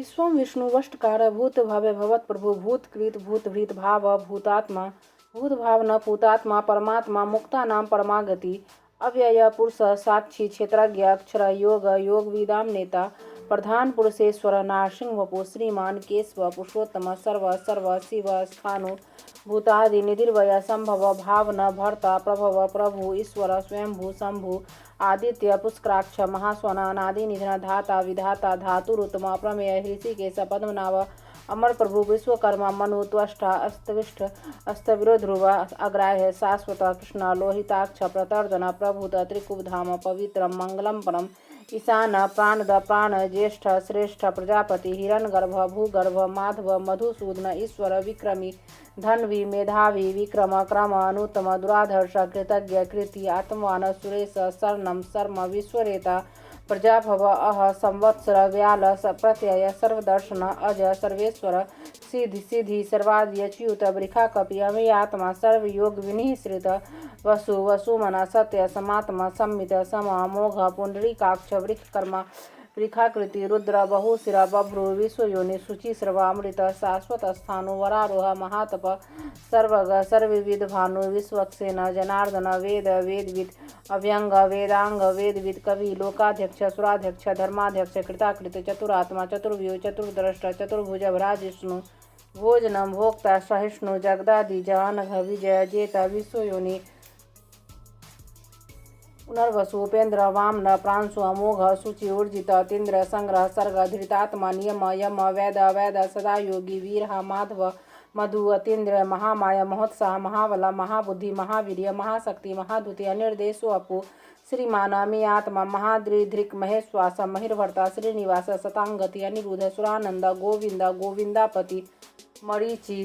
विश्वं विष्णुवष्टकार भूत भव्य भवत् प्रभु भूतकृत भूतभृत भाव भूतात्मा भूतभाव न पूतात्मा परमात्मा मुक्तानां परमागति अव्यय पुरुष साक्षी क्षेत्रज्ञ अक्षर योग योगविदां नेता प्रधान पुरुषेश्वर नारसिंह वपु श्रीमान केशव पुरुषोत्तम सर्व सर्व शिव स्थाणु भूतादि निधिर्वय संभव भावन भर्ता प्रभव प्रभु ईश्वर स्वयंभू शंभु आदित्य पुष्कराक्ष महास्वन अनादि निधन धाता विधाता धातुरुतम प्रमेय ऋषिकेश पद्मनाभ अमर प्रभु विश्वकर्मा मनु त्वष्टा अस्तविष्ट अस्तविरोध्रुव अग्राह्य शाश्वत कृष्ण लोहिताक्ष प्रतर्दन प्रभुत त्रिकुबधाम पवित्रम मंगलम परम ईशान प्राणद प्राण ज्येष्ठ श्रेष्ठ प्रजापति हिरण्यगर्भ भूगर्भ माधव मधुसूदन ईश्वर विक्रमी धन्वी मेधावी विक्रम क्रम अनुत्तम दुराधर्ष कृतज्ञ कृति आत्मवान सुरेश शरणम शर्म विश्वरेता प्रजाभव अह संवत्सर व्याल प्रत्यय सर्वदर्शन अज सर्वेश्वर सिद्धि सिद्धि सर्वाद्यच्युत वृखा कपि अमेयात्मा सर्वयोग विनिश्रित वसु वसुमन सत्य समात्मा संमित समा मोघ पुंडरीकाक्ष वृक्षकर्मा वृखाकृति रुद्र बहुशिरा बभ्रु विश्वयोनि शुचि सर्वा अमृत शाश्वत स्थानु वरारोह महातप सर्वग सर्वविद भानु विश्वक्सेन जनार्दन वेद वेदविद अव्यंग वेदांग वेदविद कवि लोकाध्यक्ष सुराध्यक्ष धर्माध्यक्ष कृताकृत चतुरात्मा चतुर्व्यूह चतुर्द्रष्ट चतुर्भुज भराजिष्णु भोजनम भोक्ता सहिष्णु जगदादि जानघ विजय जेता विश्वयोनि पुनर्वसु उपेन्द्र वामन प्रांशु अमोघ शुचि ऊर्जित तीन्द्र संग्रह सर्ग धृतात्मा नियम यम वेद वेद सदा योगी वीर माधव मधु अतीन्द्र महामाया महोत्साह महाबल महाबुद्धि महावीर्य महाशक्ति महाद्युति अनिर्देशो अपु श्रीमान अमीयात्मा महाद्रिधृक महेश्वास महिर्भर्ता श्रीनिवास शतांगति अनिरुद्ध सुरानंद गोविंद गोविंदापति मरीचि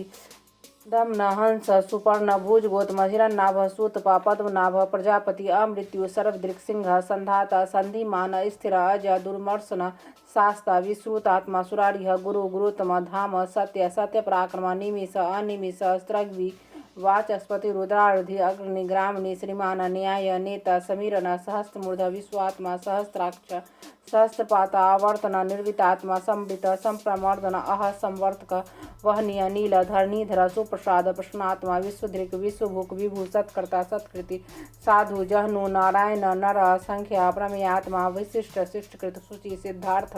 दमन हंस सुपर्ण भुज गोतम हिरण्यनाभ सूतपा पद्मनाभ प्रजापति अमृत्यु सर्वदृक् सिंह संधाता संधिमान स्थिर अज दुर्मर्शन शास्ता विश्रुतात्मा सुरारिह गुरु गुरुतम धाम सत्य सत्य पराक्रम निमिष अनिमिष स्त्रग्वी वाचस्पति रुद्रार्धि अग्निग्रामणि श्रीमान न्याय नेता समीरन सहस्त्रमूर्ध विश्वात्मा सहस्त्राक्ष सहस्त्रपाता आवर्तन निर्वितात्मा संवृत संप्रमर्दन अह संवर्तक वहनीय नील धरणीधर सुप्रसाद प्रश्नात्मा विश्वधृक विश्वभुक विभू सत्कर्ता सत्कृति साधु जहनु नारायण नर संख्या प्रमेयात्मा विशिष्ट शिष्टकृत शुचि सिद्धार्थ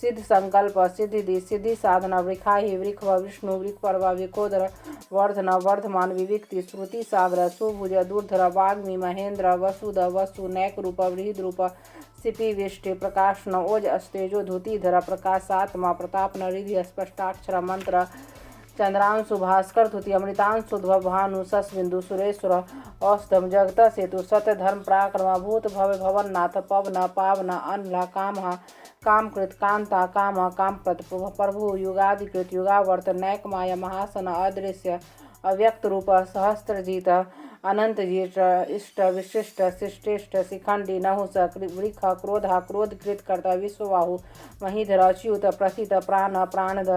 सिद्ध संकल्प सिद्धि सिद्धि साधना वृखाहि वृख विष्णु वृखपर्वा विकोदर वर्धन वर्धमान विविक्ति श्रुति सागर सुभुज दूरधर वाग्मी महेंद्र वसुद वसु नैक रूप वृहद रूप सिपि विष्टि प्रकाशन ओज अस्तेजो धुतिधर प्रकाशात्मा प्रताप नरिधि स्पष्टाक्षर मंत्र चंद्रांशु भास्कर धुति अमृतांशुध्व भानु सस्बिंदु सुरेश्वर औषधम जगत सेतु सत्य धर्म पराक्रम भूत भव भवन्नाथ पवन पावन अनला काम कामकृत कांता काम कामप्रत प्रभु युगाधिकृत युगावर्त नैक माया महासन अदृश्य अव्यक्त रूप सहस्त्रजीत अनंत जीत इष्ट विशिष्ट शिष्टेष्ट शिखंडी नहुस वृख क्रोधा क्रोधकृत कर्ता विश्वबाहु महीधर अच्युत प्रथित प्राण प्राणद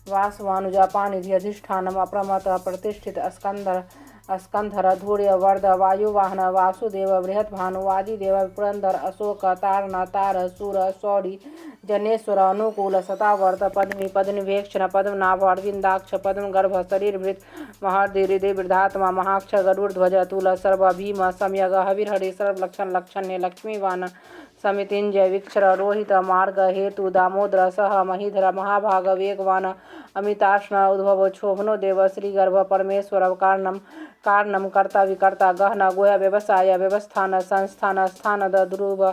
वासवानुजा पाणिधि अधिष्ठानम अप्रमत प्रतिष्ठित स्कंधर धूर्य वर्ध वायुवाहन वासुदेव बृहत् भानु आदिदेव पुरंदर अशोक तारण तार सूर सौरी जनेश्वर अनुकूल शतावर्त पद्मी पद्मवेक्षण पद्मनाभ अरविंदाक्ष पद्मगर्भ शरीरभृत महर्दि हृदय वृद्धात्मा महाक्ष गरुड़ध्वज तुल सर्व भीम सम्यग हविर्हरि सर्वलक्षण लक्षण्य लक्ष्मीवान समितिंजय विक्षर रोहित मार्ग हेतु दामोदर सह महीधर महाभाग वेगवान अमिताश्न उद्भव क्षोभनो देव श्रीगर्भ परमेश्वर कारणम कर्ता विकर्ता गहन गोह व्यवसाय व्यवस्थान संस्थान स्थानद ध्रुव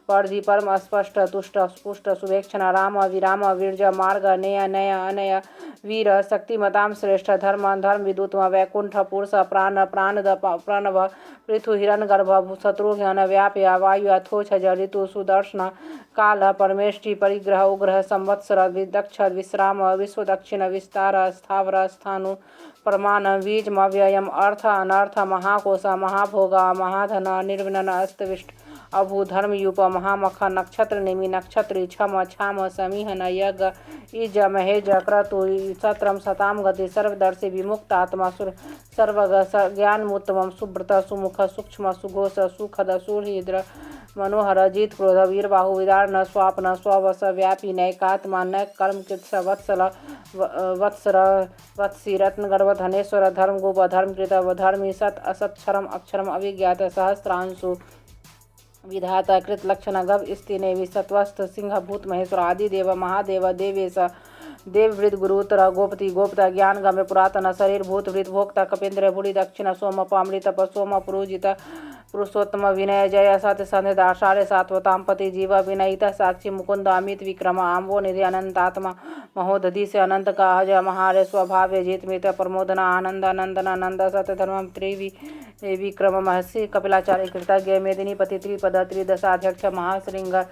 पर्धि परम स्पष्ट तुष्ट पुष्ट सुवेक्षण राम विराम वीर्ज मार्ग नेय नय अनय वीर शक्तिमतां श्रेष्ठ धर्म धर्म विदुतम वैकुंठ पुरुष प्राण प्राणद प्रणव पृथु हिरण्यगर्भ शत्रुघ्न व्याप्य वायु अथोछ ऋतु सुदर्शन काल परमेष्टि परिग्रह उग्रह संवत्सर दक्ष विश्राम विश्व दक्षिण विस्तार स्थावर स्थानु प्रमाण बीज अव्ययम अर्थ अनर्थ महाकोश महाभोग महाधन निर्विनन अस्तविष्ट अभु धर्मयूप महामख नक्षत्र निमि नक्षत्री छम छाम समीहन यज्ञ इज महेज क्रतु सत्रम सताम गति सर्वदर्शी विमुक्त आत्मा सर्वग ज्ञानमुत्तम सुब्रत सुमुख सूक्ष्म सुघोष सुखद सुहृद्र मनोहर जित क्रोध वीर बाहु विदारण स्वापन स्ववश व्यापी नैकात्मा न कर्मकृत वत्सल वत्सर वत्सी रत्न गर्भ धनेश्वर धर्म गोप धर्म कृत धर्मी सत असत क्षरम अक्षरम अभिज्ञात सहस्रांशु विधाता कृत लक्षण गभ स्तिनेवि सत्वस्थ सिंह भूत महेश्वर आदि देव महादेव देवेश देववृत गुरुतर गोपति गोप्ता ज्ञान गम्य पुरातन शरीर भूत वृत भोक्ता कपेन्द्र भूरि दक्षिण सोम पामृत सोम पुरोजित पुरुषोत्तम विनय जय सत्य संध आषाढ़ सात्वताम पति जीवा विनयिता साक्षी मुकुंद अमित विक्रम आम्बो निधि अनंतात्मा महोदधि से अनंत का अजय महार स्वभाव जित मित प्रमोदना आनंद नंदन आनंद सत्य धर्म विक्रम महर्षि कपिलाचार्य कृतज्ञ मेदिनी पति त्रिपद त्रिदशाध्यक्ष महाश्रृंग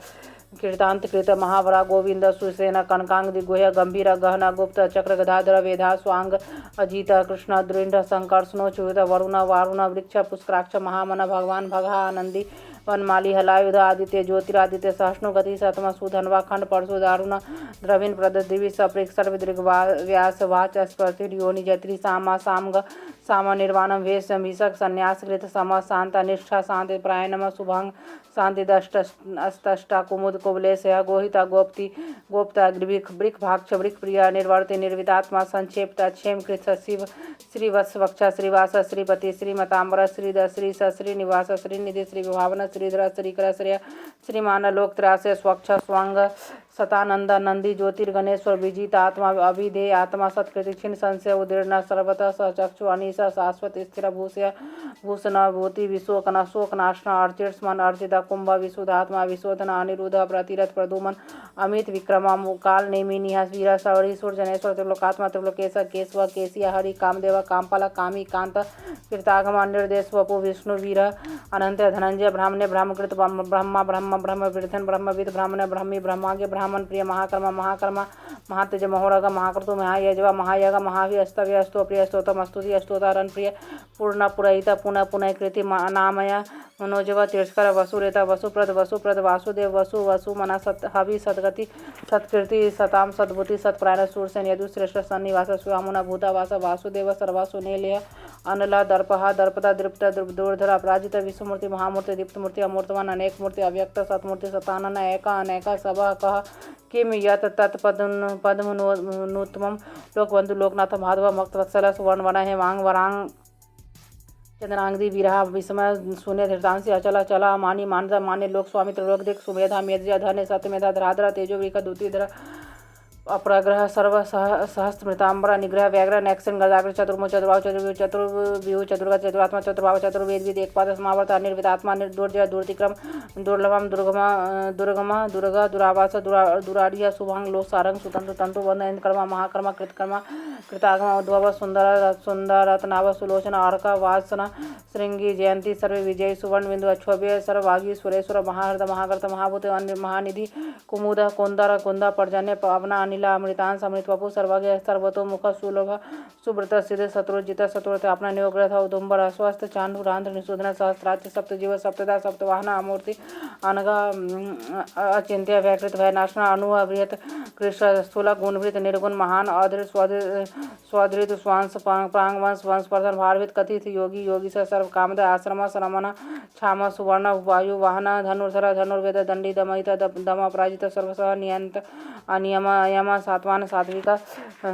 कीर्तांत कृत महावरा गोविंद सुसेन कनकांग दिग्गुह्य गंभीर गहन गुप्त चक्र गदाधर वेधा स्वांग अजित कृष्ण दृढ़ संकर्षणो च्युत वरुण वारुण वृक्ष पुष्कराक्ष महामन भगवान भगा आनंदी वनमाली हलायुध आदित्य ज्योतिरादित्य सहस्नो गति सतम सुधनवा खंड परशु दारुण द्रविण प्रद दिवि सप्रेक सर्वदृग व्यास वाच स्पर्शिर योनि जत्री सामा सामग साम निर्वाणम वेश मीशक संन्यासकृत सम शांत निष्ठा शांति प्रायणम शुभंग शांति अष्टा कुमुद कुबलेश गोहिता गोप्ति गोप्ता वृख भाक्ष वृख प्रिया निर्वर्ति निर्वितात्मा संक्षेपता क्षेम कृत शिव श्रीवत्स वक्षा श्रीवास श्रीपति श्रीमतांबर श्रीद श्री श्रीनिवास श्रीनिधि श्री विभावन श्रीधर श्रीकर श्रेय श्रीमान लोकत्रास्य स्वच्छ स्वांग सतानंद नंदी ज्योतिर्गणेश्वर विजित आत्मा अभिधेय आत्मा सत्कृति क्षीण संशय उदीर्ण सर्वतः सचक्षु अनिशा शाश्वत स्थिर भूषय भूषण भूति विशोकन शोकनाशन अर्चित स्मन अर्चित कुंभ विशुद्धात्मा विशोधन अनिरुद्ध प्रतिरथ प्रदुमन अमित विक्रम काल नेमिनिह वीर सवरी सूर्यजनेश्वर त्रिलोकात्मा त्रिलोकेश केशव केशिया हरि कामदेव कामपाल कामी कांत कृतागम निर्देश वपु विष्णु वीर अनंत धनंजय ब्राह्मणे ब्रह्मकृत ब्रह्मा ब्रह्म ब्रह्म वृद्धन ब्रह्मविद ब्राह्मण ब्रह्मी ब्रह्माग्य ब्राह्मण प्रिय महाकर्मा महाकर्मा महातेज महोरग महाकृतु महायजवा महायग महावि अस्तव्य अस्तो प्रिय स्तोतम स्तुति अस्तोतारण प्रिय पूर्ण पुरहिता पुनः पुनः कृति नामय मनोजव तिरस्कर वसुरेता वसुप्रद वासुदेव वसु वसु मना सत हवि सदगति सत्कृति सताम सद्भुति सत्प्राण सूरसेन यदु श्रेष्ठ सन्निवास स्वामुना भूतावास वासुदेव सर्वासु नेलय अनला दर्पहा दर्पदा दृप्त दूरधर अपराजित विश्वमूर्ति महामूर्ति दीप्तमूर्ति अमूर्तवान अनेक मूर्ति अव्यक्त सतमूर्ति सतानन एका अनेका सभा कह किम यत तत्पद्मनुत्तमं लोकबंधु लोकनाथ माधव मक्तवत्सल सुवर्ण वन हेमांग वरांग चंद्रांगदी विरहा विस्मय शून्य धीरतांसी अचला चला मानी मानदा मान्य लोक स्वामित्र लोक दिक सुमेधा मेधा धन्य सत्यमेधा धराधरा तेजो विक दूतीधर अपराग्रह सर्व सहस्त्रमृतांबरा निग्रह व्याघ्र नैक्सन गदाग्र चतुर्मो चतुर्भाव चतुर्व्यूह चतुर्गा चतुरात्मा चतुर्भाव चतुर्वेद विद एकपाद समावर्त निर्वितात्मा निर्दुर्जय दुर्तिक्रम दुर्लभम दुर्गम दुर्ग दुरावास दुराड़िया शुभांग लोक सारंग सुतंत्र तंतु वंदन कर्मा महाकर्मा कृतकर्मा कृतागम उद्भव सुंदर सुंदर रत्नाव सुलोचन अर्क वासना श्रृंगी जयंती सर्व विजय सुवर्ण बिंदु अक्षोभ्य सर्वभागी सुरेश्वर महाहृद महाकृत महाभूत महानिधि कुमुद कुंदर कुंद पर्जन्य पावना अनिला अमृतांश अमृत वपु सर्वज्ञ सर्वतोमुख सुलभ सुब्रत सिद्ध शत्रुजित शत्रुत अपना नियोग्रथ उदुम्बर अस्वस्थ चांडू रांध्र निशूदन सहस्राच सप्तजीव सप्तदा सप्तवाहन अमूर्ति अनगा अचिंत्य व्याकृत भयनाशना अनु अभृत कृष्ण स्थूल गुणभृत निर्गुण महान अधृत स्वधृत स्वांश प्रांगवंश वंशवर्धन भारभित कथित योगी योगी सर्व कामद आश्रम श्रमण क्षाम सुवर्ण वायु वाहन धनुर्धर धनुर्वेद दंडी दमयित दम अपराजित सर्वसह नियंत अनियम यम सात्वान सात्विक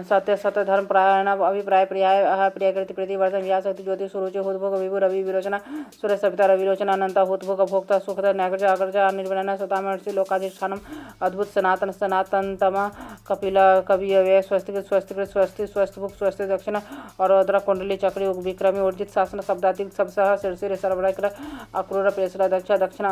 सत्य सत्य धर्म प्रायण अभिप्राय प्रियाय प्रिय कृति प्रतिवर्तन व्याशक्ति ज्योति सुरुचि हुद्भोग विभु रवि विरोचना सूर्य सविता रविरोचना अनंत हुद्भोग भोक्ता सुखद नैग्रज अग्रज निर्विण सतामर्षि लोकाधिष्ठानम अद्भुत सनातन सनातनतम कपिल कवियव्यय स्वस्तिकृत स्वस्तिकृत स्वस्ति स्वस्थभुक स्वस्ति दक्षिण और रुद्र कुंडली चक्री विक्रमी ऊर्जित शासन शब्दातिक सबसह शीर्षिर सर्वक्र अक्रूर प्रेसर दक्षिण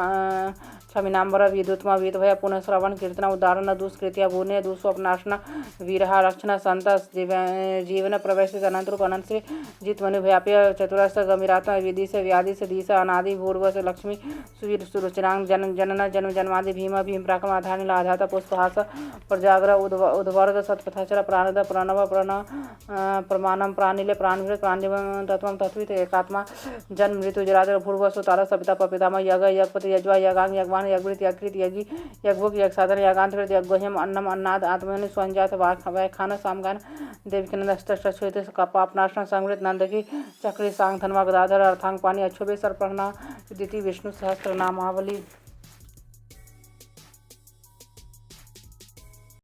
क्षमिनांबर विद्युत्मा विद्भय पुनः श्रवण कीर्तन उदाहरण दुष्कृत्या भूने दुस्वप्नाशन वीरहा रक्षण संत जीवन प्रवेश अनंतरूप अनंत श्री जित मनुभ्याप्य चतुरस्थ गंभीरात्मा विधि से व्याधि से दिशा अनादि भूर्व से लक्ष्मी सुवीर सुरुचिरांग जनन जन्म जन्मादि भीम भीम प्राकम आधार आधाता पुष्पहास प्रजाग्र उद्वर्ग सत्पथाचर प्राणद प्रणव प्रमाणम प्राणिले प्राणभृत प्राणिम तत्व तत्वित एकात्मा जन्म मृत्यु जराजर भूर्व सुतार सपिता पपितामह यज्ञ यज्ञपति यज्वा यज्ञांग यज्ञवान यज्ञृत यज्ञृत यज्ञी यज्ञभुक यज्ञसाधन यज्ञांतकृत यज्ञोह्यम अन्नम अन्नाद आत्मनि स्वंजात वैखान सामगान देवकीनंद अष्टश्वत पापनाशन संवृत नंदकी चक्री सांग धनवा गदाधर अर्थांग पानी अक्षोभे सर्पहना दिति विष्णु सहस्त्र नामावली।